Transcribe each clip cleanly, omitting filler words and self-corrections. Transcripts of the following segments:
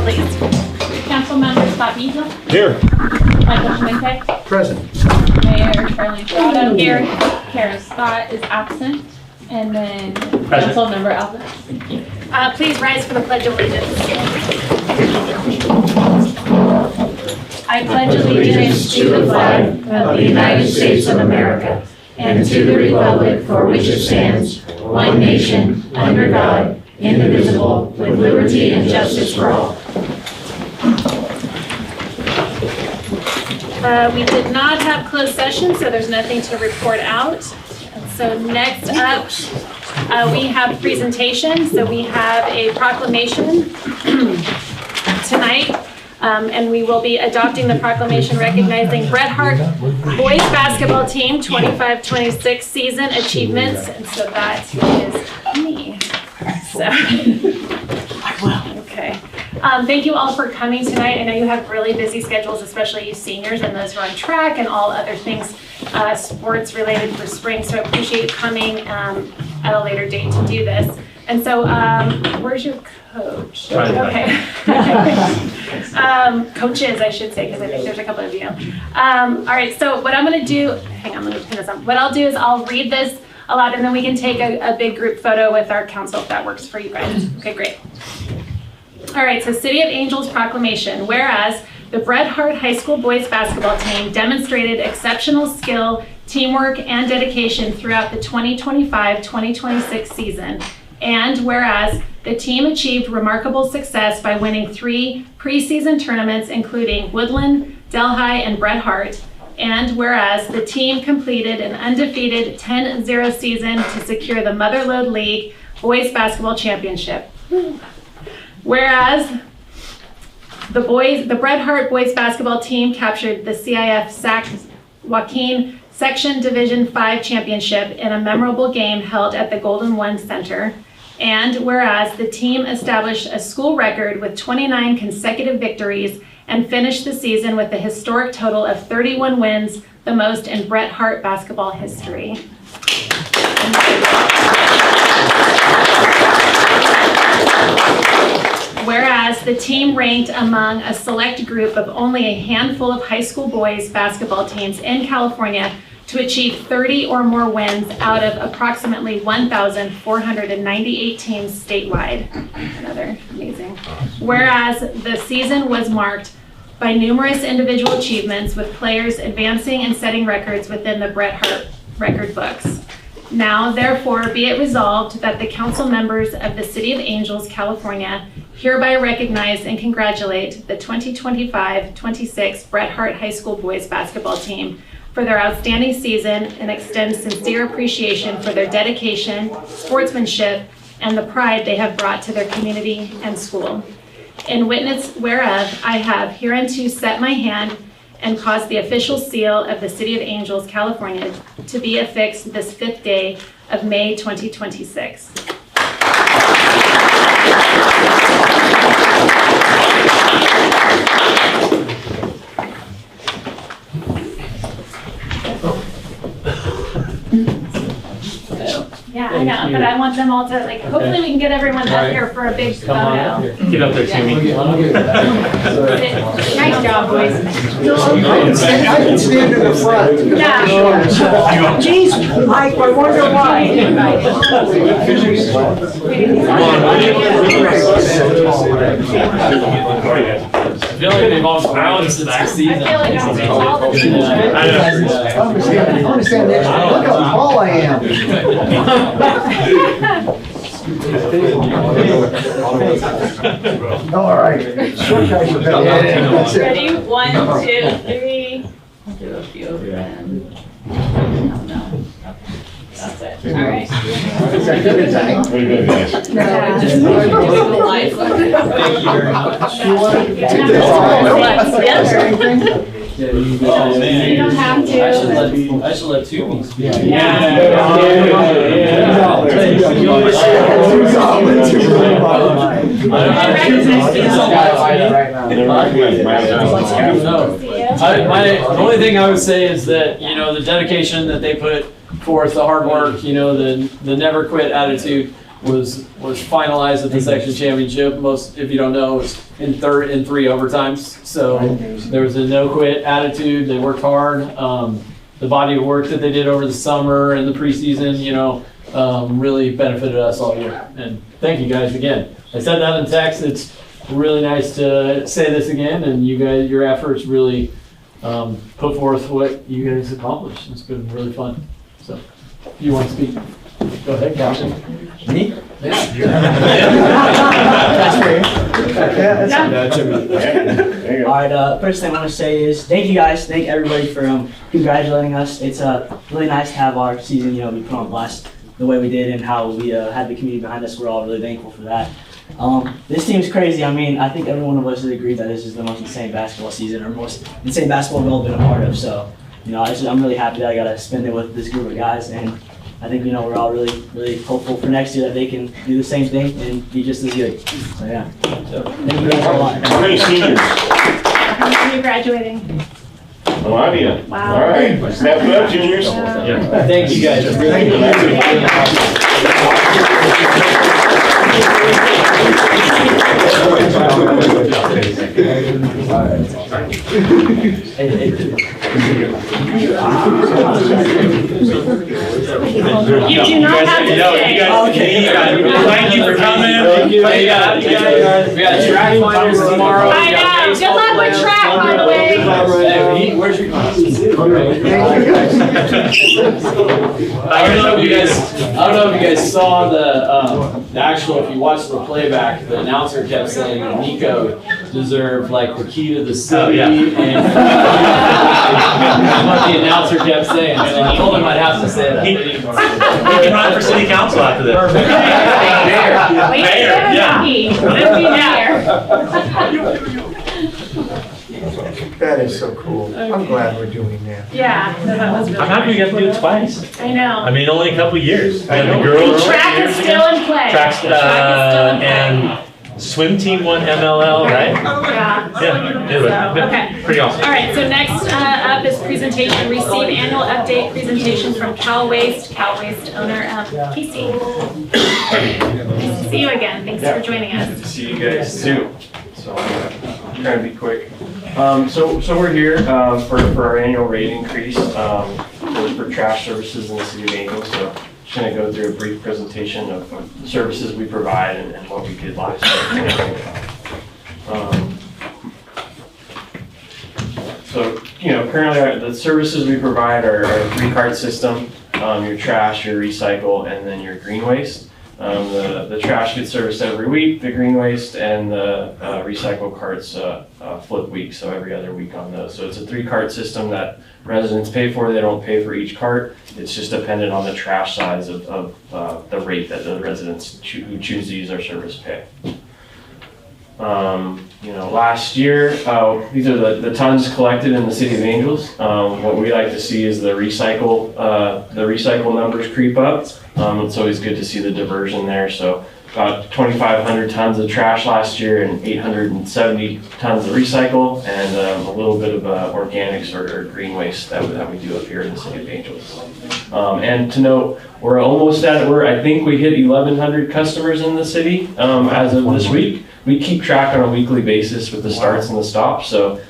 please. Council members Fabito, Here. Michael Schminke, Present. Mayor Charlene Corrado here, Kara Scott is absent, and then Council member Alves. Thank you. Please rise for the Pledge of Allegiance. I pledge allegiance to the flag of the United States of America and to the republic for which it stands, one nation, under God, indivisible, with liberty and justice for all. We did not have closed session, so there's nothing to report out. And so next up, we have presentation. So we have a proclamation tonight, and we will be adopting the proclamation recognizing Bret Hart boys basketball team 25-26 season achievements. And so that is me. So, okay. Thank you all for coming tonight. I know you have really busy schedules, especially you seniors and those who are on track and all other things sports related for spring. So I appreciate you coming at a later date to do this. And so where's your coach? Okay. Coaches, I should say, because I think there's a couple of you. All right, so what I'm going to do, hang on, let me pin this on. What I'll do is I'll read this aloud, and then we can take a big group photo with our council if that works for you guys. Okay, great. All right, so City of Angels proclamation. Whereas the Bret Hart High School boys basketball team demonstrated exceptional skill, teamwork, and dedication throughout the 2025-2026 season. And whereas the team achieved remarkable success by winning 3 preseason tournaments, including Woodland, Delhi, and Bret Hart. And whereas the team completed an undefeated 10-0 season to secure the Motherlode League Boys Basketball Championship. Whereas the Bret Hart boys basketball team captured the CIF SAC Joaquin Section Division 5 Championship in a memorable game held at the Golden One Center. And whereas the team established a school record with 29 consecutive victories and finished the season with a historic total of 31 wins, the most in Bret Hart basketball history. Whereas the team ranked among a select group of only a handful of high school boys basketball teams in California to achieve 30 or more wins out of approximately 1,498 teams statewide. Another amazing. Whereas the season was marked by numerous individual achievements with players advancing and setting records within the Bret Hart record books. Now, therefore, be it resolved that the council members of the City of Angels, California, hereby recognize and congratulate the 2025-26 Bret Hart High School boys basketball team for their outstanding season and extend sincere appreciation for their dedication, sportsmanship, and the pride they have brought to their community and school. In witness whereof, I have hereunto set my hand and caused the official seal of the City of Angels, California, to be affixed this 5th day of May 2026. Yeah, I know, but I want them all to, like, hopefully we can get everyone up here for a big photo. Get up there, Timmy. Nice job, boys. I can stand in the front. Yeah. Jeez, Mike, I wonder why. I feel like they've all grown since the season. I feel like I'm all the teams. I understand that. Look how tall I am. All right. Short guys are better. That's it. Ready? 1, 2, 3. I'll do a few of them. No. That's it. All right. Is that good, Zach? Very good, guys. No, just Thank you very much. You want to take this off? You don't have to. I should let 2 people speak. The only thing I would say is that, you know, the dedication that they put forth, the hard work, you know, the never quit attitude, was finalized at the section championship. Most, if you don't know, was in 3 overtimes. So there was a no quit attitude. They worked hard. The body of work that they did over the summer and the preseason, really benefited us all year. And thank you guys again. I said that in text. It's really nice to say this again, and you guys, your efforts really put forth what you guys accomplished. It's been really fun. So, if you want to speak, go ahead, Captain. Me? All right, first thing I want to say is thank you guys. Thank everybody for congratulating us. It's really nice to have our season, be put on blast the way we did and how we had the community behind us. We're all really thankful for that. This team is crazy. I mean, I think every one of us would agree that this is the most insane basketball season or most insane basketball we've all been a part of. So, I'm really happy that I got to spend it with this group of guys. And I think, we're all really, really hopeful for next year that they can do the same thing and be just as good. So, yeah. So, thank you guys a lot. How many seniors? How many are you graduating? A lot of you. Wow. All right, step it up, juniors. Thank you guys. You do not have to stay. Thank you for coming. Thank you. We got track finders tomorrow. I know. Good luck with track, by the way. Hey, where's your glasses? I don't know if you guys saw the actual, if you watched the playback, the announcer kept saying that Nico deserved like the key to the city. And what the announcer kept saying. So I told him I'd have to say that. He can run for city council after this. That is so cool. I'm glad we're doing that. Yeah, no, that was really I'm happy we got to do it twice. I know. I mean, only a couple of years. I And know. the girls Track is still in play. Track's, and swim team won MLL, right? Yeah. Yeah. Anyway, So, okay. Pretty awesome. All right, so next up is presentation. Receive annual update presentation from Cal Waste owner Casey. Nice to see you again. Thanks for joining us. Good to see you guys too. So I'm trying to be quick. So we're here for our annual rate increase for trash services in the city of Angels. So just going to go through a brief presentation of the services we provide and what we did last year. So currently the services we provide are a 3-cart system: your trash, your recycle, and then your green waste. The trash gets serviced every week, the green waste and the recycle carts flip week, so every other week on those. So it's a 3-cart system that residents pay for. They don't pay for each cart. It's just dependent on the trash size of the rate that the residents who choose to use our service pay. Last year, these are the tons collected in the city of Angels. What we like to see is the recycle numbers creep up. It's always good to see the diversion there. So about 2,500 tons of trash last year and 870 tons of recycle, and a little bit of organics or green waste that we do up here in the city of Angels. And to note, we're almost at it. I think we hit 1,100 customers in the city as of this week. We keep track on a weekly basis with the starts and the stops. So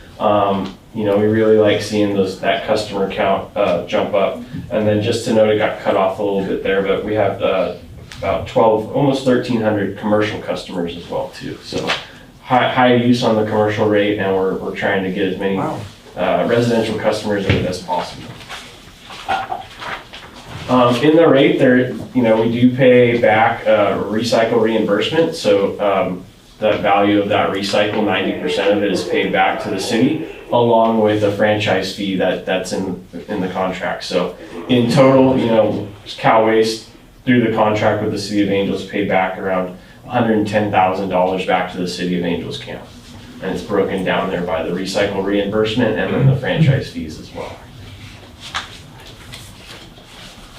we really like seeing that customer count jump up. And then just to note, it got cut off a little bit there, but we have about 12, almost 1,300 commercial customers as well too. So high use on the commercial rate, and we're trying to get as many residential customers as possible. In the rate there, we do pay back recycle reimbursement. So the value of that recycle, 90% of it is paid back to the city, along with a franchise fee that's in the contract. So in total, Cal Waste, through the contract with the City of Angels, paid back around $110,000 back to the City of Angels camp. And it's broken down there by the recycle reimbursement and then the franchise fees as well.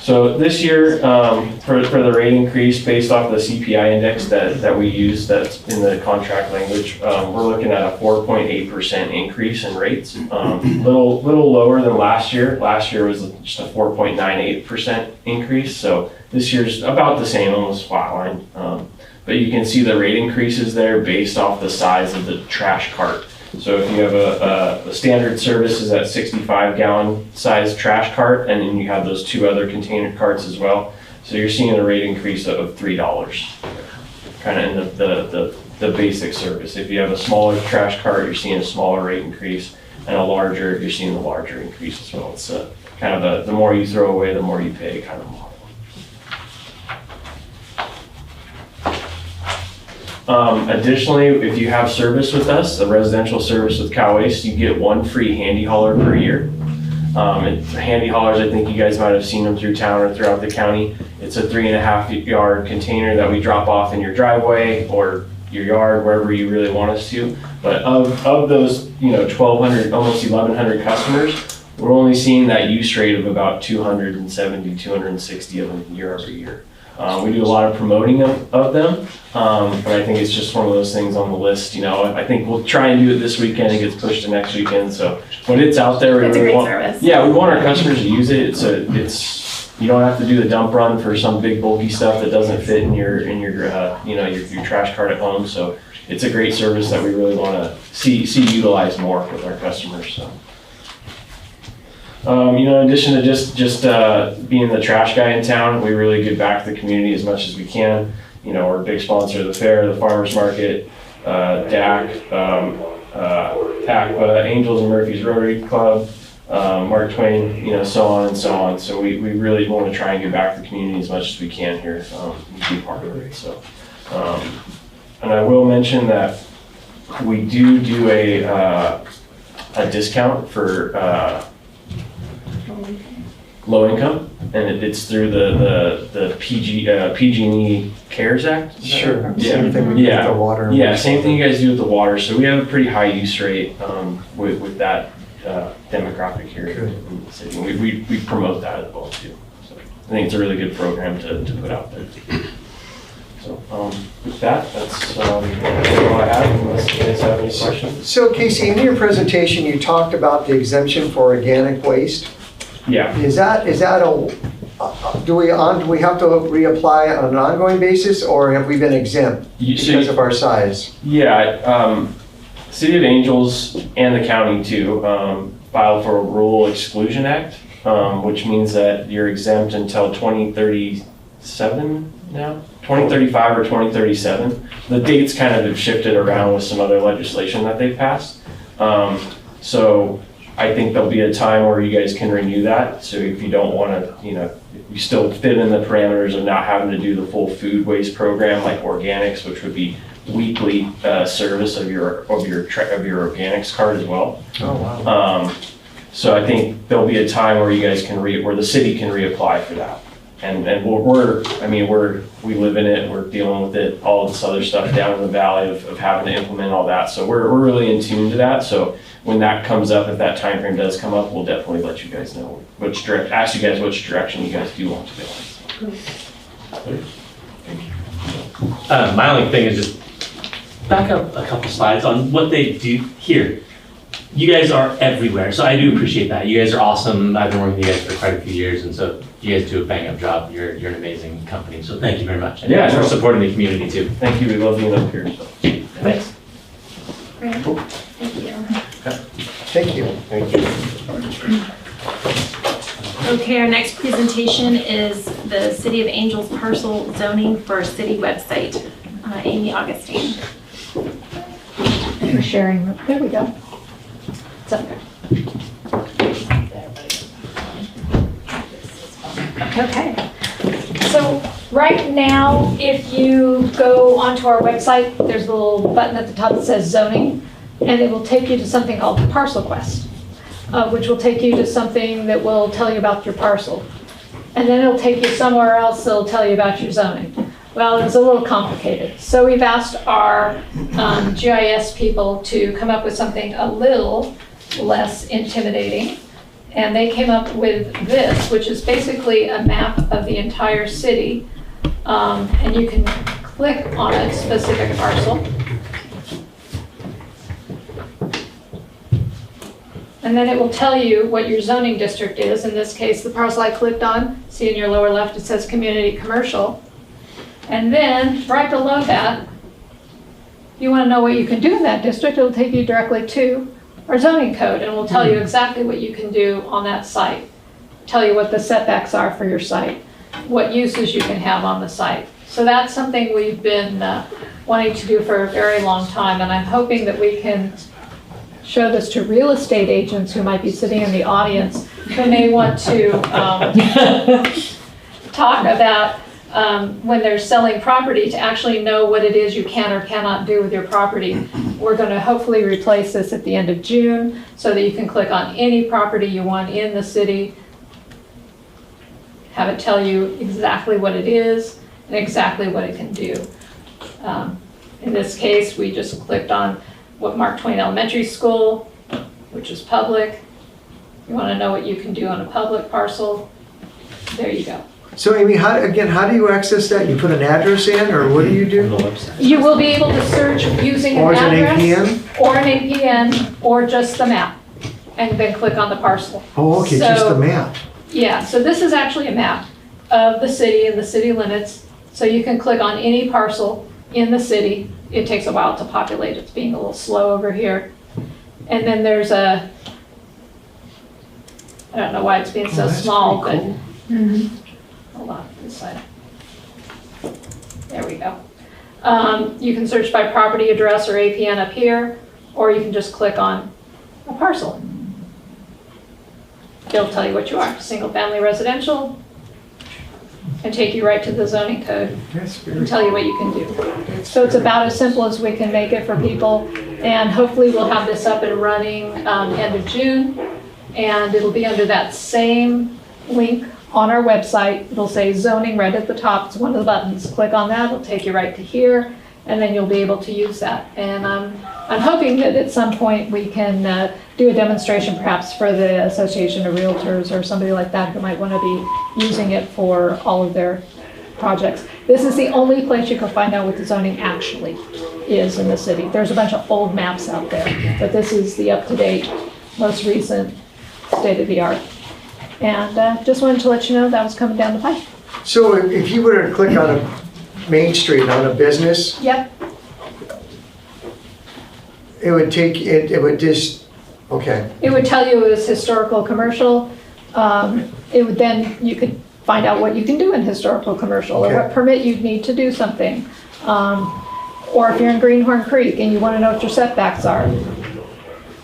So this year, for the rate increase based off the CPI index that we use, that's in the contract language, we're looking at a 4.8% increase in rates. Little lower than last year. Last year was just a 4.98% increase. So this year's about the same, almost flatline. But you can see the rate increases there based off the size of the trash cart. So if you have a standard service is at 65 gallon size trash cart, and then you have those two other container carts as well. So you're seeing a rate increase of $3, kind of in the basic service. If you have a smaller trash cart, you're seeing a smaller rate increase, and a larger, you're seeing the larger increase as well. It's kind of the more you throw away, the more you pay kind of model. Additionally, if you have service with us, the residential service with Cal Waste, you get one free handy hauler per year. Handy haulers, I think you guys might have seen them through town or throughout the county. It's a 3.5 yard container that we drop off in your driveway or your yard, wherever you really want us to. But of those, 1,200, almost 1,100 customers, we're only seeing that use rate of about 270, 260 of them year over year. We do a lot of promoting of them, but I think it's just one of those things on the list. I think we'll try and do it this weekend. It gets pushed to next weekend. So when it's out there, It's a great service. Yeah, we want our customers to use it. You don't have to do the dump run for some big bulky stuff that doesn't fit in your trash cart at home. So it's a great service that we really want to see utilized more with our customers. So. In addition to just being the trash guy in town, we really give back to the community as much as we can. We're a big sponsor of the fair, the farmers market, DAC, ACPA, Angels and Murphy's Rotary Club, Mark Twain, so on and so on. So we really want to try and give back to the community as much as we can here, and be part of it. So, and I will mention that we do a discount for low income, and it's through the PG&E CARES Act. Sure. Yeah. Same thing we do with the water. Yeah, same thing you guys do with the water. So we have a pretty high use rate with that demographic here in the city. And we promote that as well too. So I think it's a really good program to put out there. So with that's all I have, unless you guys have any questions. So Casey, in your presentation, you talked about the exemption for organic waste. Yeah. Is that do we have to reapply on an ongoing basis, or have we been exempt because of our size? Yeah, City of Angels and the county too filed for a Rural Exclusion Act, which means that you're exempt until 2037 now, 2035 or 2037. The dates kind of have shifted around with some other legislation that they've passed. So I think there'll be a time where you guys can renew that. So if you don't want to, you still fit in the parameters of not having to do the full food waste program like organics, which would be weekly service of your organics card as well. Oh wow. So I think there'll be a time where you guys can where the city can reapply for that. And we live in it. We're dealing with it, all this other stuff down in the valley of having to implement all that. So we're really in tune to that. So when that comes up, if that time frame does come up, we'll definitely let you guys know ask you guys which direction you guys do want to go. My only thing is just back up a couple slides on what they do here. You guys are everywhere, so I do appreciate that. You guys are awesome. I've been working with you guys for quite a few years, and so you guys do a bang-up job. You're an amazing company, so thank you very much. And thanks for supporting the community too. Thank you. We love being up here. So. Thanks. Great. Cool. Thank you. Thank you. Thank you. Okay, our next presentation is the City of Angels parcel zoning for city website. Amy Augustine. For sharing. There we go. It's up there. Okay. So right now, if you go onto our website, there's a little button at the top that says zoning, and it will take you to something called Parcel Quest, which will take you to something that will tell you about your parcel. And then it'll take you somewhere else that'll tell you about your zoning. Well, it's a little complicated. So we've asked our GIS people to come up with something a little less intimidating. And they came up with this, which is basically a map of the entire city. And you can click on a specific parcel. And then it will tell you what your zoning district is. In this case, the parcel I clicked on, see in your lower left, it says community commercial. And then right below that, if you want to know what you can do in that district, it'll take you directly to our zoning code, and will tell you exactly what you can do on that site. Tell you what the setbacks are for your site, what uses you can have on the site. So that's something we've been wanting to do for a very long time, and I'm hoping that we can show this to real estate agents who might be sitting in the audience who may want to talk about when they're selling property, to actually know what it is you can or cannot do with your property. We're going to hopefully replace this at the end of June so that you can click on any property you want in the city, have it tell you exactly what it is and exactly what it can do. In this case, we just clicked on what Mark Twain Elementary School, which is public. You want to know what you can do on a public parcel, there you go. So Amy, how do you access that? You put an address in, or what do you do? You will be able to search using an Or is it address. APN? Or an APN, or just the map, and then click on the parcel. Oh, okay, just So- the map. Yeah, so this is actually a map of the city and the city limits. So you can click on any parcel in the city. It takes a while to populate. It's being a little slow over here. And then there's I don't know why it's being so that's small, but pretty cool. hold on, this side. There we go. You can search by property address or APN up here, or you can just click on a parcel. It'll tell you what you are, single family residential, and take you right to the zoning code That's very and tell you what you can do. So it's about as simple as we can make it for people, and hopefully we'll have this up and running end of June, and it'll be under that same link on our website. It'll say zoning right at the top. It's one of the buttons. Click on that, it'll take you right to here, and then you'll be able to use that. And I'm hoping that at some point we can do a demonstration perhaps for the Association of Realtors or somebody like that who might want to be using it for all of their projects. This is the only place you can find out what the zoning actually is in the city. There's a bunch of old maps out there, but this is the up-to-date, most recent, state-of-the-art. And just wanted to let you know that was coming down the pipe. So if you were to click on a Main Street on a business, Yep, it would take, it would just, okay. it would tell you it was historical commercial. It would then, you could find out what you can do in historical commercial, or what Okay. permit you'd need to do something. Or if you're in Greenhorn Creek and you want to know what your setbacks are,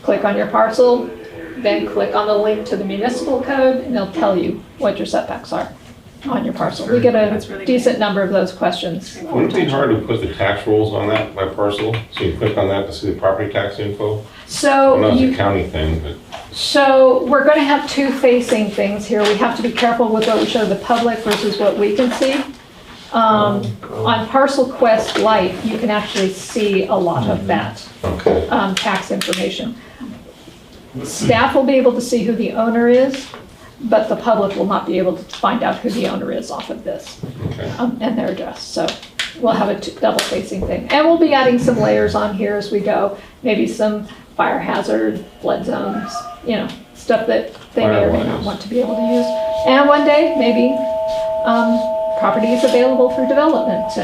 click on your parcel, then click on the link to the municipal code, and they'll tell you what your setbacks are on your parcel. We get a decent number of those questions. Wouldn't it be hard to put the tax rolls on that by parcel? So you click on that to see the property tax info? I know So it's a you, county thing, but so we're going to have two facing things here. We have to be careful with what we show the public versus what we can see. On Parcel Quest Lite, you can actually see a lot of that okay. tax information. Staff will be able to see who the owner is, but the public will not be able to find out who the owner is off of this Okay. and their address. So we'll have a double-facing thing. And we'll be adding some layers on here as we go, maybe some fire hazard, flood zones, you know, stuff that they may or may not want to be able to use. And one day, maybe properties available for development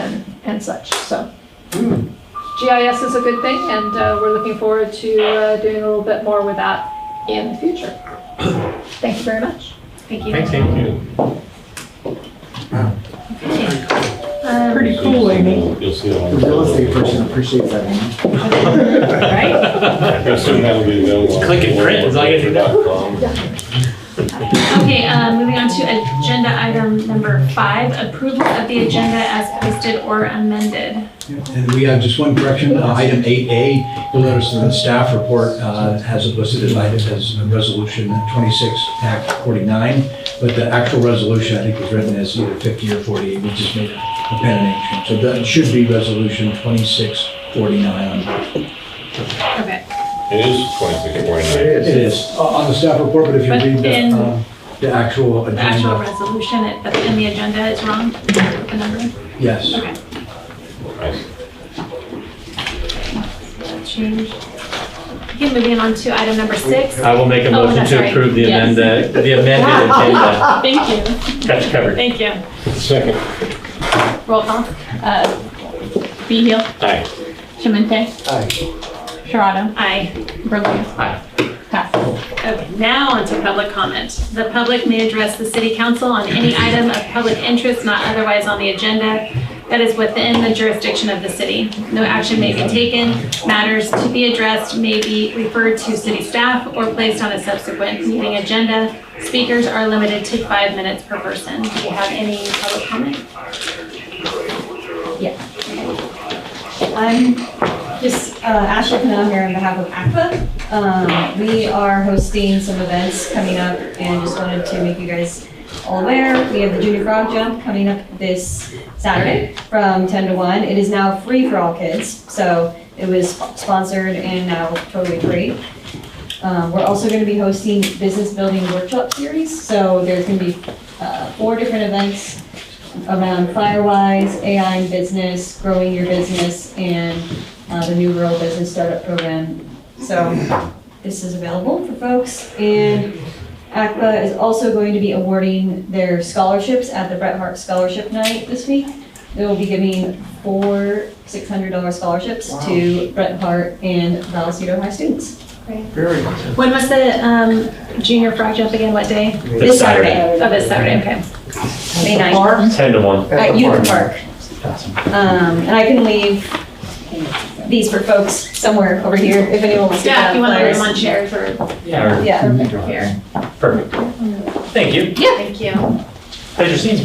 and such. So GIS is a good thing, and we're looking forward to doing a little bit more with that in the future. Thank you very much. Thank you. Thanks, Amy. Pretty cool, Amy. You'll see it on. The real estate person appreciates that. Right? I assume that'll be available. Click and print, is all you have to do. Okay, moving on to agenda item number 5, approval of the agenda as posted or amended. And we have just one correction, item 8A, you'll notice that the staff report has it listed as item as resolution 26, Act 49, but the actual resolution, I think, was written as either 50 or 48, we just made a pen and ink change. So that should be resolution 2649. Okay. It is 2649. It is. It is, on the staff report, but if you But read in- the actual The actual agenda, resolution in the agenda is wrong, the number? yes. Okay. Nice. Change. Okay, moving on to item number 6. I will make a Oh, motion that's to right. approve the Yes. amended agenda. Thank you. Got you covered. Thank you. Second. Roll call. Beal, Aye. Shemente, Aye. Sharada, Aye. Berlin. Aye. Passes. Okay, now on to public comment. The public may address the city council on any item of public interest not otherwise on the agenda that is within the jurisdiction of the city. No action may be taken. Matters to be addressed may be referred to city staff or placed on a subsequent meeting agenda. Speakers are limited to 5 minutes per person. Do you have any public comment? I'm just Ashley Canal here on behalf of ACPA. We are hosting some events coming up and just wanted to make you guys all aware. We have the Junior Frog Jump coming up this Saturday from 10 to 1. It is now free for all kids, so it was sponsored and now totally free. We're also going to be hosting business building workshop series, so there's going to be 4 different events around Firewise, AI in business, growing your business, and the new Rural Business Startup Program. So this is available for folks. And ACPA is also going to be awarding their scholarships at the Bret Hart Scholarship Night this week. They will be giving 4 $600 scholarships to Bret Hart and Vallecito High students. Very good. When was the junior frog jump again? What day? This Saturday, Oh, this Saturday, okay. May 9th, 10 to 1. at the Youth park. Park. And I can leave these for folks somewhere over here if anyone wants to. Yeah, if you want to grab put them flyers. on chairs or Yeah. Yeah. here. Perfect. Thank you. Yeah. Thank you. Pleasure seeing you.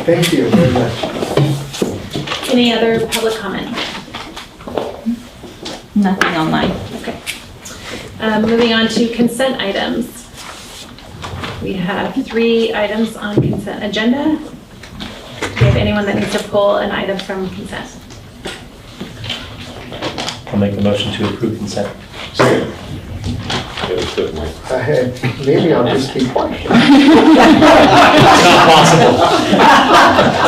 Thank you very much. Any other public comment? Nothing online. Okay. Moving on to consent items. We have 3 items on consent agenda. Do you have anyone that needs to pull an item from consent? I'll make a motion to approve consent. Second. Yeah, that's good, Mike. Maybe I'll just be quiet. It's not possible.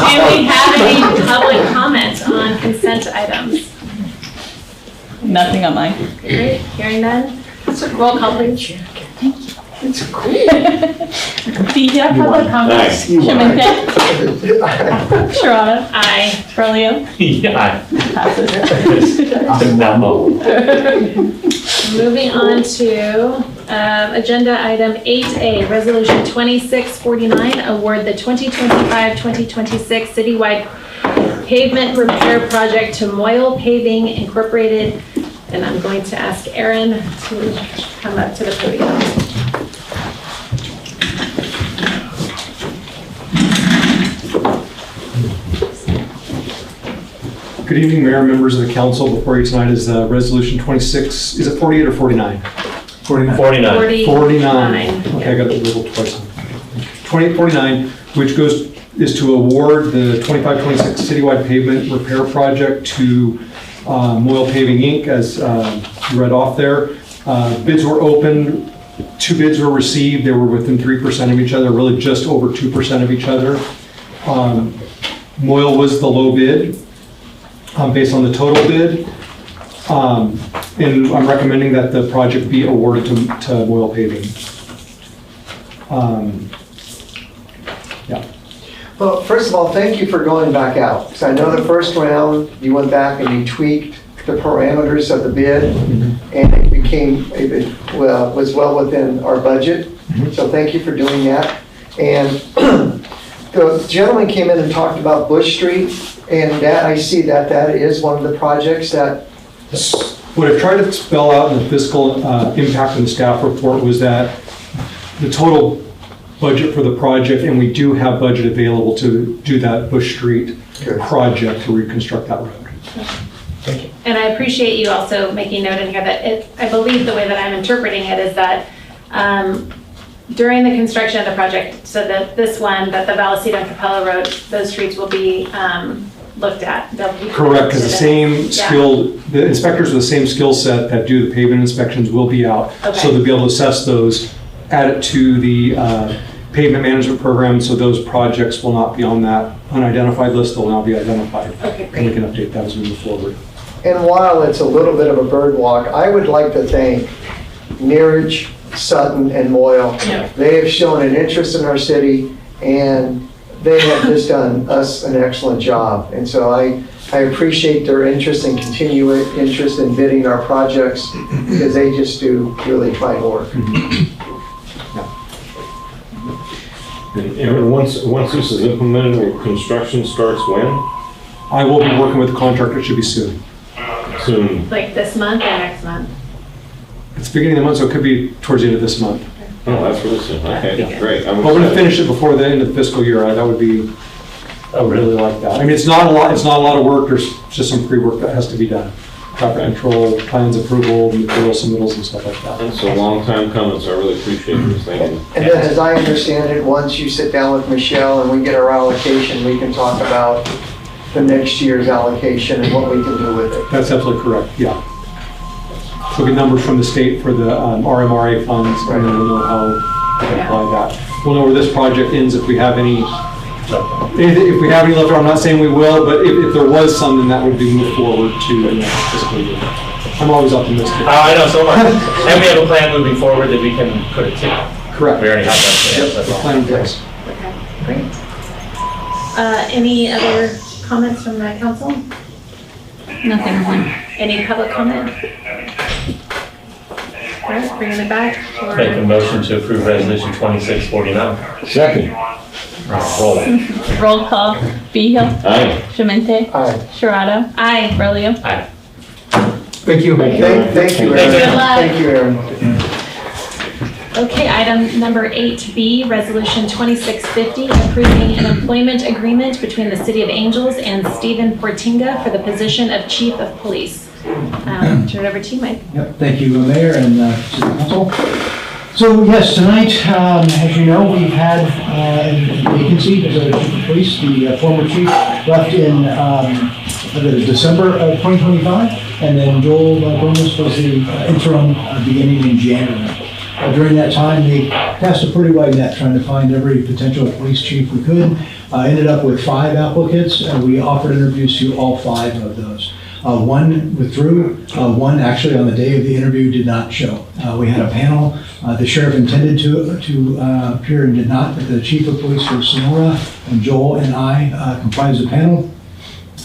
Do we have any public comments on consent items? Nothing online. Great, hearing none. Roll call, please. It's cool. Beal, public comments. Shemente, Sharada, Aye. Berlin. Yeah. Passes. Memo. Moving on to agenda item 8A, Resolution 2649, award the 2025-2026 citywide pavement repair project to Moyle Paving Incorporated. And I'm going to ask Aaron to come up to the podium. Good evening, Mayor, members of the council. Before you tonight is Resolution 26, is it 48 or 49? 49. 49. 49. Okay, I got it labeled twice. 2849, which is to award the 25-26 citywide pavement repair project to Moyle Paving Inc., as you read off there. Bids were opened, 2 bids were received, they were within 3% of each other, really just over 2% of each other. Moyle was the low bid, based on the total bid. And I'm recommending that the project be awarded to Moyle Paving. Yeah. Well, first of all, thank you for going back out. Because I know the first round, you went back and you tweaked the parameters of the bid, and it was well within our budget. So thank you for doing that. And the gentleman came in and talked about Bush Street, and that I see that is one of the projects that. What I tried to spell out in the fiscal impact in the staff report was that the total budget for the project, and we do have budget available to do that Bush Street project to reconstruct that road. Thank you. And I appreciate you also making note in here that I believe the way that I'm interpreting it is that during the construction of the project, so that this one, that the Vallecito and Capella Road, those streets will be looked at. They'll be Correct, because the same Yeah. skilled, the inspectors with the same skill set that do the pavement inspections will be out. Okay. So they'll be able to assess those, add it to the pavement management program, so those projects will not be on that unidentified list, they'll now be identified. Okay, And we great. can update that as we move forward. And while it's a little bit of a bird walk, I would like to thank Neeraj, Sutton, and Moyle. Yeah. They have shown an interest in our city, and they have just done us an excellent job. And so I appreciate their interest and continued interest in bidding our projects, because they just do really fine work. And once this is implemented, construction starts when? I will be working with the contractor, it should be soon. Soon. Like this month or next month? It's beginning of the month, so it could be towards the end of this month. Oh, that's really soon. Okay, great. But we're gonna finish it before the end of the fiscal year, that would be, I would really like that. I mean, it's not a lot of work, there's just some pre-work that has to be done. Traffic control, plans approval, material submittals and stuff like that. It's a long time coming, so I really appreciate this thing. And then, as I understand it, once you sit down with Michelle and we get our allocation, we can talk about the next year's allocation and what we can do with it. That's absolutely correct, yeah. So we get numbers from the state for the RMRA funds, and then we'll know how to apply that. We'll know where this project ends if we have any left. I'm not saying we will, but if there was some, then that would be moved forward to the next fiscal year. I'm always optimistic. I know, so am I. And we have a plan moving forward that we can put it to. Correct. We already have that plan. Yep, That's all. plan in place. Okay, great. Any other comments from the council? Nothing. Any public comment? All right, bringing it back. or- Make a motion to approve resolution 2649. Second. Roll. Roll call. Behill. Aye. Shemente. Aye. Sharado. Aye. Berlio. Aye. Thank you. Thank you, Aaron. Thank you. Good luck. Thank you, Aaron. Okay, item number 8B, resolution 2650, approving an employment agreement between the City of Angels and Stephen Portinga for the position of Chief of Police. Turn it over to you, Mike. Yep, thank you, Mayor and City Council. So yes, tonight, as you know, we've had a vacancy as a chief of police. The former chief left in December of 2025, and then Joel Gomez was the interim beginning in January. During that time, they cast a pretty wide net trying to find every potential police chief we could. Ended up with 5 applicants, and we offered interviews to all 5 of those. One withdrew, one actually on the day of the interview did not show. We had a panel, the sheriff intended to appear and did not, but the chief of police for Sonora and Joel and I comprised the panel.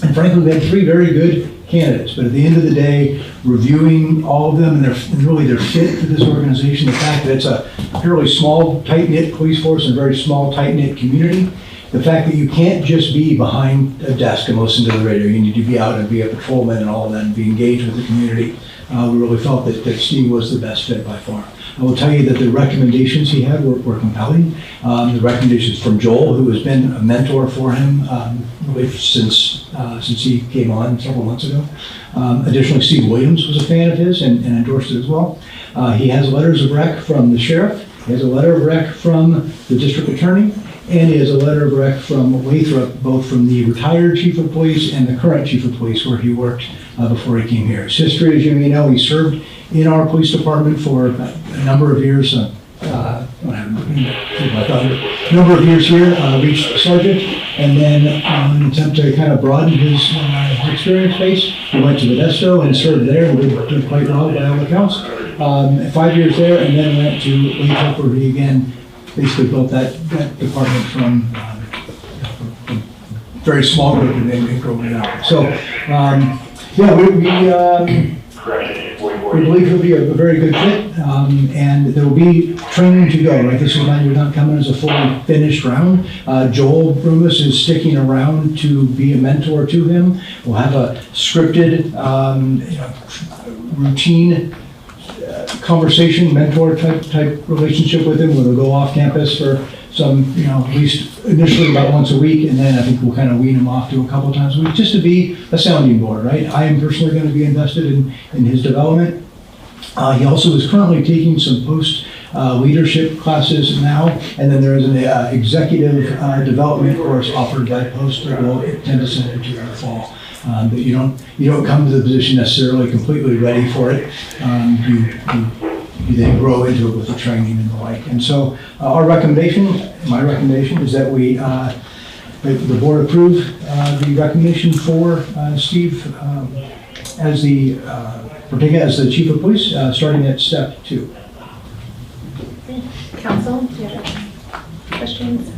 And frankly, we had 3 very good candidates, but at the end of the day, reviewing all of them and really their fit for this organization, the fact that it's a fairly small, tight-knit police force and a very small, tight-knit community, the fact that you can't just be behind a desk and listen to the radio, you need to be out and be a patrolman and all of that and be engaged with the community. We really felt that Steve was the best fit by far. I will tell you that the recommendations he had were compelling. The recommendations from Joel, who has been a mentor for him really since he came on several months ago. Additionally, Steve Williams was a fan of his and endorsed it as well. He has letters of rec from the sheriff. He has a letter of rec from the district attorney. And he has a letter of rec from Lathrop, both from the retired chief of police and the current chief of police, where he worked before he came here. His history, as you may know, he served in our police department for a number of years. A number of years here, reached sergeant, and then in an attempt to kind of broaden his experience base, he went to Modesto and served there and did quite well by all accounts. 5 years there, and then went to Lathrop, where he again basically built that department from a very small group and then growing it out. So, we believe he'll be a very good fit, and there will be training to go, right? This is not, you're not coming as a fully finished round. Joel Brumis is sticking around to be a mentor to him. We'll have a scripted, routine conversation, mentor type relationship with him, where we'll go off campus for some, at least initially about once a week, and then I think we'll kind of wean him off to a couple of times a week, just to be a sounding board, right? I am personally going to be invested in his development. He also is currently taking some post leadership classes now, and then there is an executive development course offered by Post that we'll intend to send it to in the fall. But you don't come to the position necessarily completely ready for it. You then grow into it with the training and the like. And so my recommendation is that the board approve the recommendation for Steve as the chief of police, starting at step 2. Council, do you have any questions?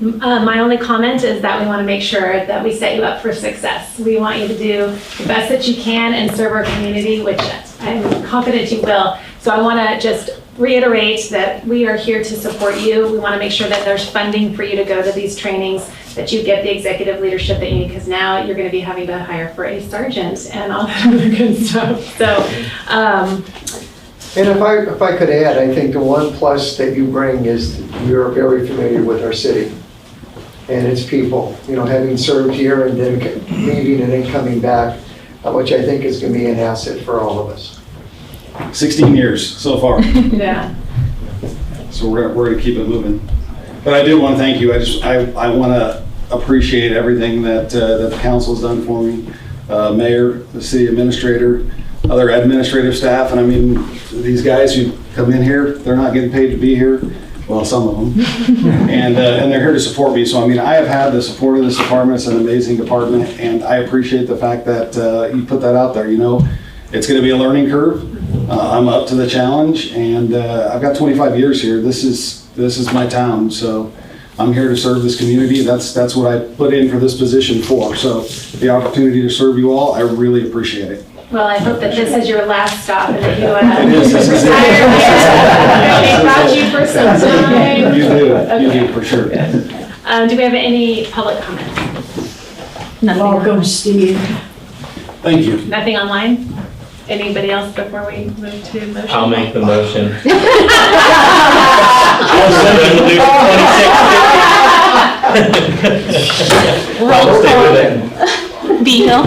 My only comment is that we want to make sure that we set you up for success. We want you to do the best that you can and serve our community, which I'm confident you will. So I want to just reiterate that we are here to support you. We want to make sure that there's funding for you to go to these trainings, that you get the executive leadership that you need, because now you're going to be having to hire for a sergeant and all that other good stuff. So, And if I could add, I think the one plus that you bring is you're very familiar with our city and its people. You know, having served here and then leaving and then coming back, which I think is going to be an asset for all of us. 16 years so far. yeah. So we're going to keep it moving. But I do want to thank you. I want to appreciate everything that the council's done for me. Mayor, the city administrator, other administrative staff, and I mean, these guys who come in here, they're not getting paid to be here. Well, some of them. and they're here to support me. So, I mean, I have had the support of this department. It's an amazing department, and I appreciate the fact that you put that out there. You know, it's going to be a learning curve. I'm up to the challenge, and I've got 25 years here. This is my town, so I'm here to serve this community. That's what I put in for this position for. So the opportunity to serve you all, I really appreciate it. Well, I hope that this is your last stop and that you retire. They brought you for some time. You do, for sure. Do we have any public comments? Nothing. Welcome, Steve. Thank you. Nothing online? Anybody else before we move to motion? I'll make the motion. Roll call. Beal.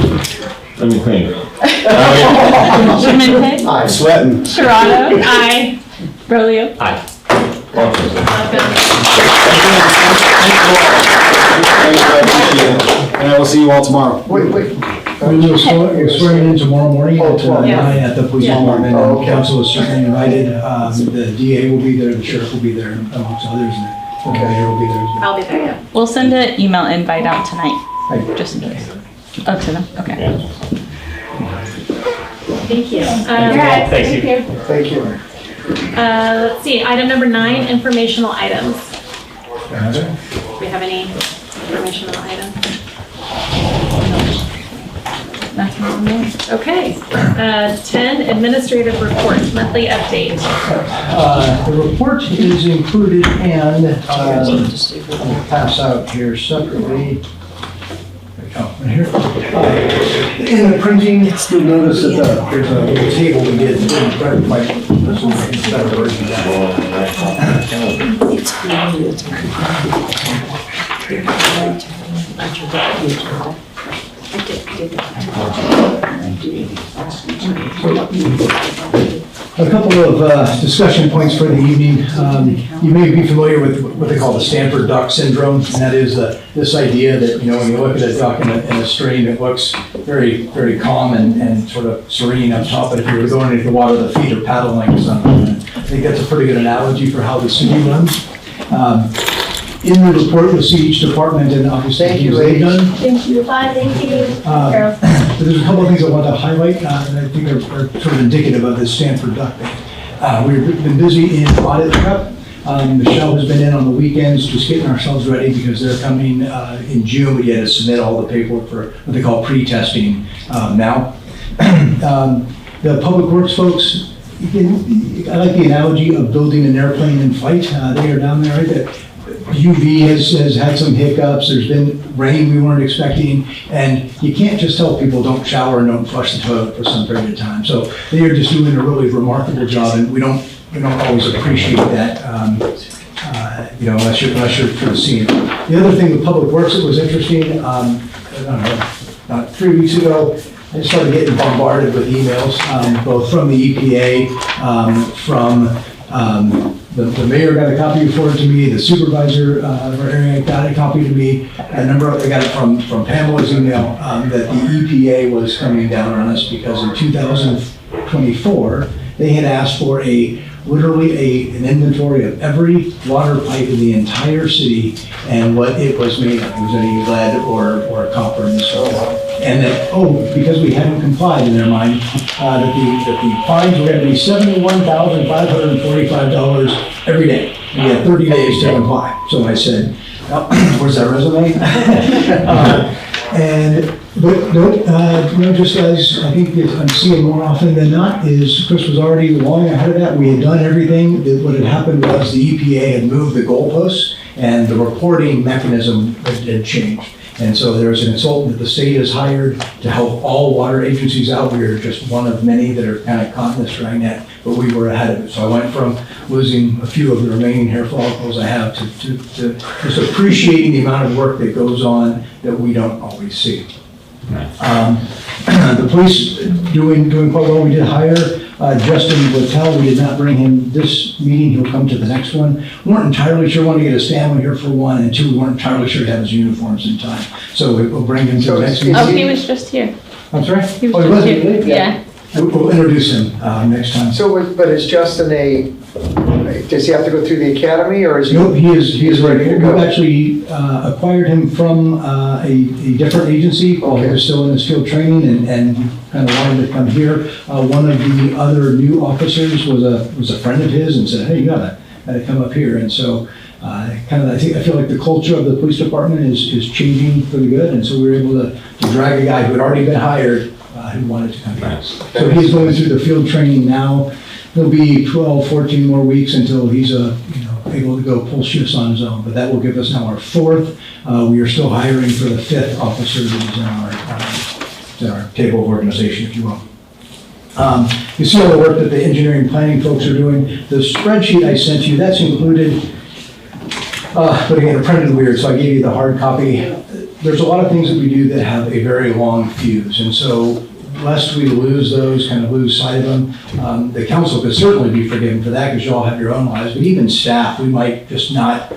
Let me think. Schmidt. I'm sweating. Sharado. Aye. Brolio. Aye. Welcome. And I will see you all tomorrow. Wait. We're swearing in tomorrow morning at 9 Yeah. at the police department, and council is certainly invited. The DA will be there, the sheriff will be there, amongst others, and the mayor will be there. I'll be there, yeah. We'll send an email invite out tonight, Right. just in case. Oh, to them, okay. Thank you. Thank you. Thank you. Let's see, item number 9, informational items. Do we have any informational items? Okay. 10, administrative report, monthly update. The report is included and I'll pass out here separately. Oh, right here. In the printing, you'll notice that there's a little table we did. Better version of that. A couple of discussion points for the evening. You may be familiar with what they call the Stanford duck syndrome, and that is this idea that, you know, when you look at a duck in a stream, it looks very, very calm and sort of serene up top, but if you were going into the water, the feet are paddling or something. I think that's a pretty good analogy for how the city runs. In the report, you'll see each department and obviously Thank you, things they've done. Thank you. Bye, thank you. But there's a couple of things I want to highlight that I think are sort of indicative of this Stanford duck thing. We've been busy in audit prep. Michelle has been in on the weekends just getting ourselves ready because they're coming in June. We had to submit all the paperwork for what they call pre-testing now. The public works folks, I like the analogy of building an airplane in flight. They are down there, right? UV has had some hiccups, there's been rain we weren't expecting, and you can't just tell people don't shower and don't flush the toilet for some period of time. So they are just doing a really remarkable job, and we don't always appreciate that, unless you're sort of seeing it. The other thing with Public Works that was interesting, I don't know, about 3 weeks ago, I just started getting bombarded with emails, both from the EPA, from the mayor got a copy forwarded to me, the supervisor of our area got a copy to me, I got it from Pamela's email, that the EPA was coming down on us because in 2024, they had asked for literally an inventory of every water pipe in the entire city and what it was made of. It was any lead or copper and so on. And that, because we hadn't complied in their mind, that the fines were going to be $71,545 every day. We had 30 days to comply. So I said, where's that resume? Just as I think that I'm seeing more often than not, is Chris was already long ahead of that. We had done everything. What had happened was the EPA had moved the goalposts and the reporting mechanism had changed. And so there's an consultant that the state has hired to help all water agencies out. We are just one of many that are kind of caught in this dragnet, but we were ahead of it. So I went from losing a few of the remaining hair follicles I have to just appreciating the amount of work that goes on that we don't always see. The police doing quite well. We did hire Justin Littell. We did not bring him this meeting. He'll come to the next one. We weren't entirely sure. We wanted to get his family here for one, and two, we weren't entirely sure to have his uniforms in time. So we'll bring him to the next meeting. Oh, he was just here. I'm sorry? He was just here. Yeah. We'll introduce him next time. But is Justin does he have to go through the academy, or is he? Nope, he is ready to go. go? We've actually acquired him from a different agency while he was still in his field training and kind of wanted to come here. One of the other new officers was a friend of his and said, hey, you gotta come up here. And so I feel like the culture of the police department is changing for the good. And so we were able to drag a guy who had already been hired who wanted to come here. So he's going through the field training now. There'll be 12, 14 more weeks until he's able to go pull shifts on his own, but that will give us now our 4th. We are still hiring for the 5th officer that is in our table of organization, if you will. You see all the work that the engineering planning folks are doing. The spreadsheet I sent you, that's included, but again, it printed weird, so I gave you the hard copy. There's a lot of things that we do that have a very long fuse, and so lest we lose those, kind of lose sight of them, the council could certainly be forgiven for that because you all have your own lives, but even staff, we might just not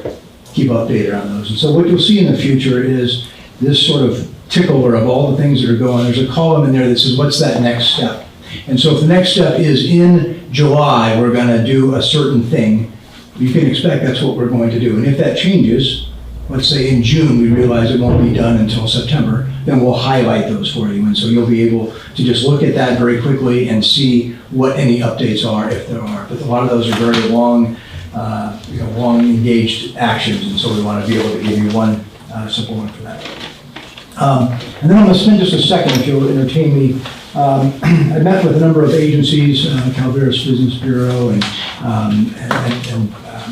keep updated on those. And so what you'll see in the future is this sort of tickler of all the things that are going. There's a column in there that says, what's that next step? And so if the next step is in July, we're going to do a certain thing, you can expect that's what we're going to do. And if that changes, let's say in June, we realize it won't be done until September, then we'll highlight those for you. And so you'll be able to just look at that very quickly and see what any updates are, if there are. But a lot of those are very long, long engaged actions. And so we want to be able to give you one simple one for that. And then I'm going to spend just a second, if you'll entertain me. I met with a number of agencies, Calaveras Business Bureau and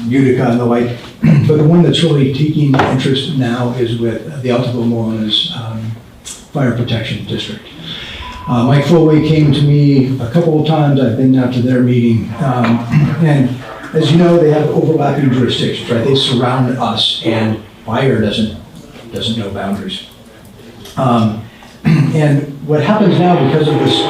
Utica and the like. But the one that's really taking interest now is with the Alta Morena's Fire Protection District. Mike Foley came to me a couple of times. I've been out to their meeting. And as you know, they have overlapping jurisdictions, right? They surround us, and fire doesn't know boundaries. And what happens now because of this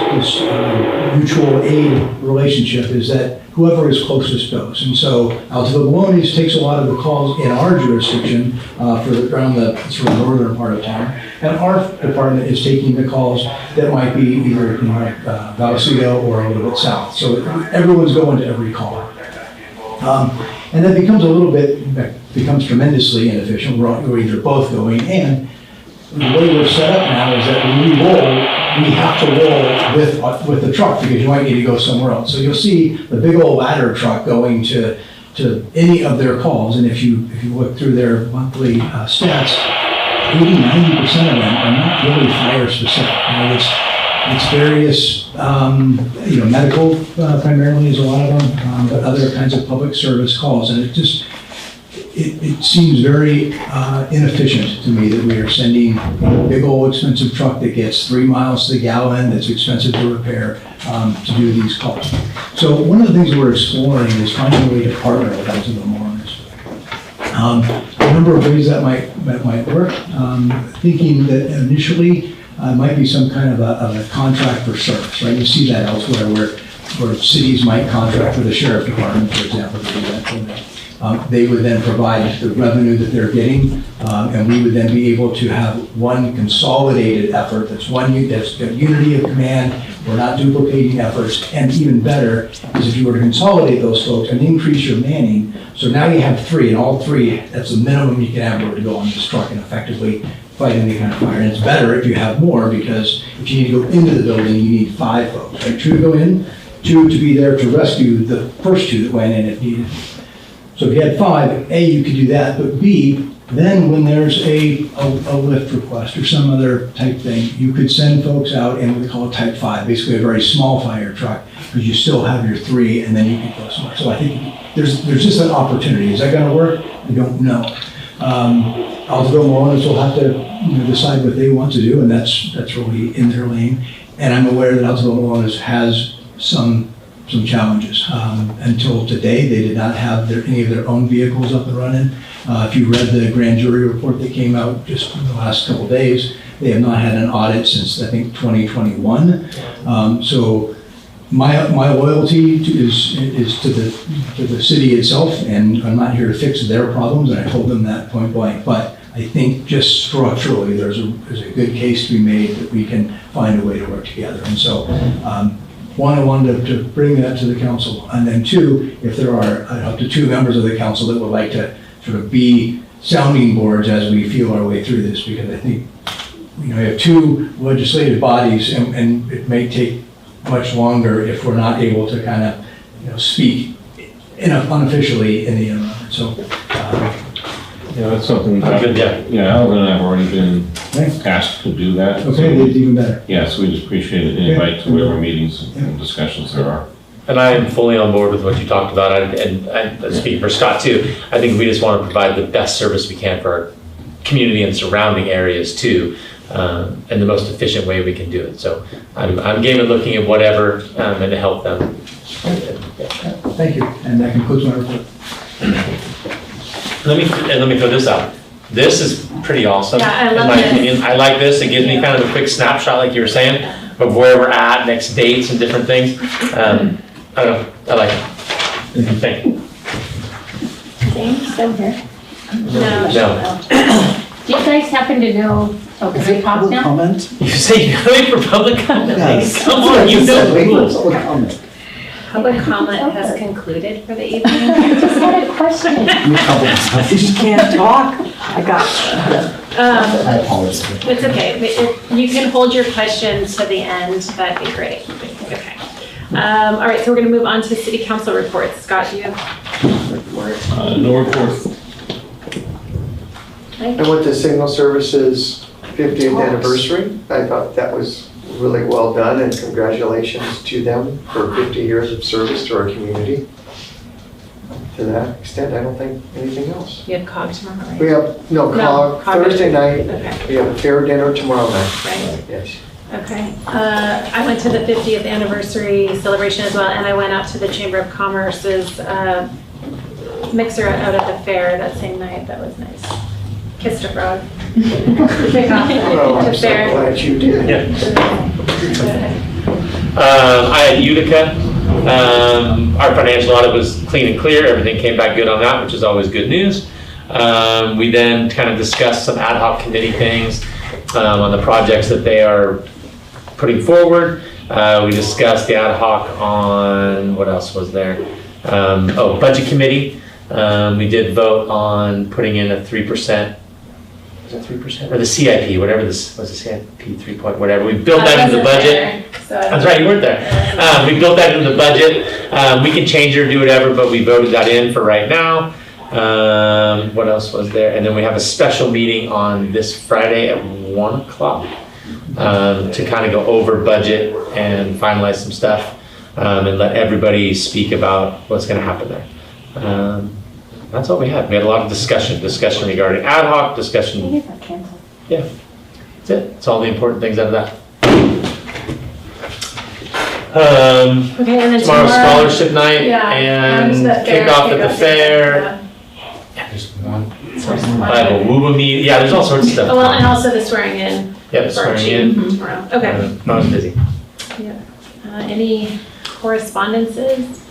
mutual aid relationship is that whoever is closest goes. And so Alta Bologna's takes a lot of the calls in our jurisdiction around the sort of northern part of town. And our department is taking the calls that might be either Vallecito or a little bit south. So everyone's going to every call. And that becomes becomes tremendously inefficient. We're either both going, and the way we're set up now is that when we roll, we have to roll with the truck because you might need to go somewhere else. So you'll see the big old ladder truck going to any of their calls, and if you look through their monthly stats, 80-90% of them are not really fire specific. It's various, medical primarily is a lot of them, but other kinds of public service calls, and it seems very inefficient to me that we are sending a big old expensive truck that gets 3 miles to the gallon, that's expensive to repair, to do these calls. So one of the things we're exploring is finding a way to partner with Alta Morena's. A number of ways that might work. Thinking that initially might be some kind of a contract for service, right? You see that elsewhere where cities might contract with the sheriff department, for example, to do that for them. They would then provide the revenue that they're getting, and we would then be able to have one consolidated effort that's got unity of command. We're not duplicating efforts, and even better is if you were to consolidate those folks and increase your manning. So now you have 3, and all 3, that's the minimum you can have to go on this truck and effectively fight any kind of fire. And it's better if you have more, because if you need to go into the building, you need 5 folks, right? 2 to go in, 2 to be there to rescue the first 2 that went in if needed. So if you had 5, A, you could do that, but B, then when there's a lift request or some other type thing, you could send folks out in what we call a type 5, basically a very small fire truck, because you still have your 3, and then you can go somewhere. So I think there's just an opportunity. Is that gonna work? I don't know. Altoville Moreland will have to decide what they want to do, and that's really in their lane. And I'm aware that Altoville Moreland has some challenges. Until today, they did not have any of their own vehicles up and running. If you read the grand jury report that came out just in the last couple of days, they have not had an audit since, I think, 2021. So my loyalty is to the city itself, and I'm not here to fix their problems, and I told them that point blank. But I think just structurally, there's a good case to be made that we can find a way to work together. And so, one, I wanted to bring that to the council, and then 2, if there are up to 2 members of the council that would like to sort of be sounding boards as we feel our way through this, because I think we have 2 legislative bodies, and it may take much longer if we're not able to kind of speak unofficially in the interim. So. That's something that, Alvin and I have already been asked to do that. Okay, so, even better. Yeah, so we just appreciate an invite to whatever meetings and discussions there are. And I am fully on board with what you talked about, and speaking for Scott too, I think we just want to provide the best service we can for our community and surrounding areas too, in the most efficient way we can do it. So I'm game at looking at whatever and to help them. Thank you, and that concludes my report. Let me throw this out. This is pretty awesome, Yeah, I in love my this. opinion. I like this. It gives me kind of a quick snapshot, like you were saying, of where we're at, next dates and different things. I don't know. I like it. Thank you. James, still here? No. Do you guys happen to know, because we talked now? Comment? You say you're going for public comment? Yes. Come on, you know the rules. Public comment. Public comment has concluded for the evening. I just had a question. You can't talk. I got I apologize. It's okay. You can hold your questions to the end. That'd be great. Okay. All right, so we're going to move on to city council reports. Scott, do you have a report? No report. I went to Signal Services 50th anniversary. I thought that was really well done, and congratulations to them for 50 years of service to our community. To that extent, I don't think anything else. You have COG tomorrow, right? We have, COG COG. Thursday night. Okay. We have a fair dinner tomorrow night. Right. Yes. Okay. I went to the 50th anniversary celebration as well, and I went out to the Chamber of Commerce's mixer out at the fair that same night. That was nice. Kissed a frog. Kick off Oh, I'm the so fair. glad you did. I had Utica. Our financial audit was clean and clear. Everything came back good on that, which is always good news. We then kind of discussed some ad hoc committee things on the projects that they are putting forward. We discussed the ad hoc on, what else was there? Budget committee. We did vote on putting in a 3%. Is that 3%? Or the CIP, whatever this was, the CIP 3 point, whatever. We built that into the budget. That's right, you weren't there. We built that into the budget. We can change it or do whatever, but we voted that in for right now. What else was there? And then we have a special meeting on this Friday at 1 o'clock to kind of go over budget and finalize some stuff and let everybody speak about what's going to happen there. That's all we had. We had a lot of discussion regarding ad hoc, discussion. Yeah, that's it. It's all the important things out of that. Okay, and then Tomorrow's scholarship night and fair, kickoff at the fair. Yeah, there's one. I have a WUBA meeting. Yeah, there's all sorts of stuff. Oh, well, and also the swearing in Yep, for our swearing chief in. tomorrow. Okay. Not as busy. Any correspondences?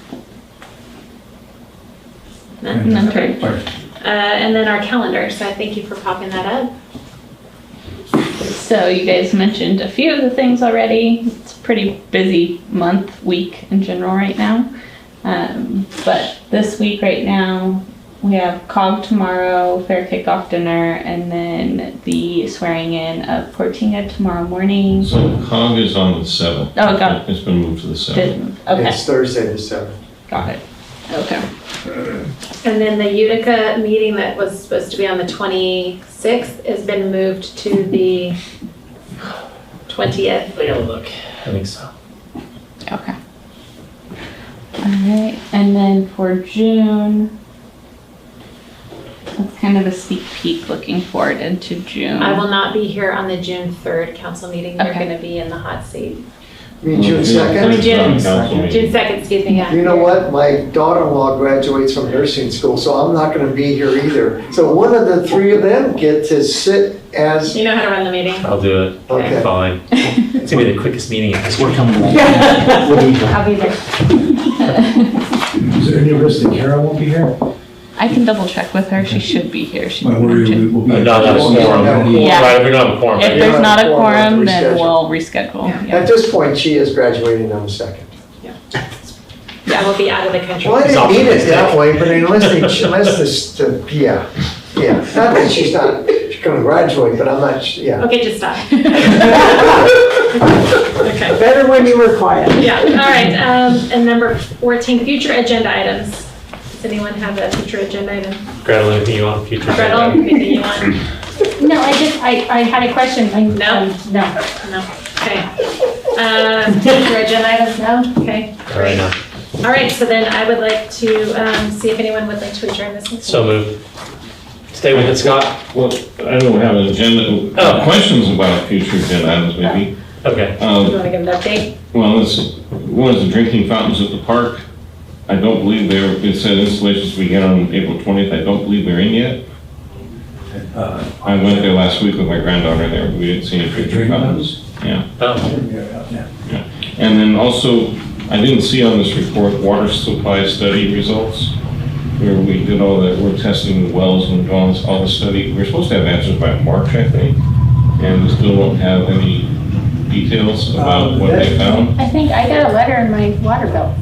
None? None. Okay. And then our calendar, so thank you for popping that up. So you guys mentioned a few of the things already. It's a pretty busy month, week in general right now. But this week right now, we have COG tomorrow, fair kickoff dinner, and then the swearing in of Portinga tomorrow morning. So COG is on the 7th. Oh, got it. It's been moved to the 7th. Did move. Okay, It's Thursday the 7th. got it. Okay. And then the Utica meeting that was supposed to be on the 26th has been moved to the 20th. I gotta look. I think so. Okay. All right, and then for June, that's kind of a sneak peek looking forward into June. I will not be here on the June 3rd council meeting. You're Okay. going to be in the hot seat. You mean June I 2nd? mean, June Council meeting. 2nd, excuse me, yeah. You know what? My daughter-in-law graduates from nursing school, so I'm not going to be here either. So one of the three of them get to sit as, You know how to run the meeting? I'll do it. okay. Fine. It's gonna be the quickest meeting in history. We're coming along. I'll be there. Is there any risk that Kara won't be here? I can double check with her. She should be here. She Well, we'll be. No, not a quorum. Yeah. Right, if we don't have a quorum. If right? there's not a Quorum, quorum, then reschedule. we'll reschedule. Yeah. At this point, she is graduating on the 2nd. I will be out of the country. Well, I It's didn't mean it optimistic. that way, but unless this, yeah. Not that she's gonna graduate, but I'm not, yeah. Okay, just stop. Okay. Better when you were quiet. Yeah, all right. And number 14, future agenda items. Does anyone have a future agenda item? Gretel, anything you want future? Gretel, anything you want? No, I had a question. No? No. No. Okay. Future agenda items, no? Okay. All right, now. All right, so then I would like to see if anyone would like to adjourn this meeting. So moved. Stay with it, Scott. Well, I don't have an agenda, questions about future agenda items maybe. Okay. You want to give an update? Well, one is the drinking fountains at the park. I don't believe it said installations began on April 20th. I don't believe they're in yet. I went there last week with my granddaughter there, but we didn't see any drinking fountains. Yeah. Oh, And then also, I didn't see on this report water supply study results, where we did all that, we're testing the wells and all the study. We're supposed to have answers by March, I think, and we still don't have any details about what they found. I think I got a letter in my water bill.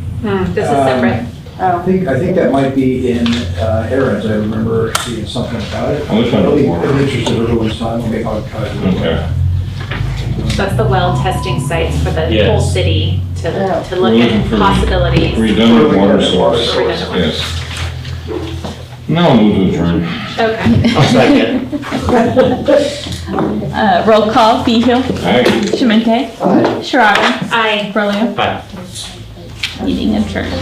This is separate. I think that might be in Aaron's. I remember seeing something about it. Which one? I'll be interested in everyone's time. Maybe I'll try to. Okay. That's the well testing sites for the whole Yes. city to look We're looking at for possibilities. Redundant water source, Redundant water. yes. Now I'll move to adjourn. Okay. I'll second. Roll call, Behill, Aye. Shemente, Aye. Shiraga, Aye. Berlio. Bye. Meeting adjourned.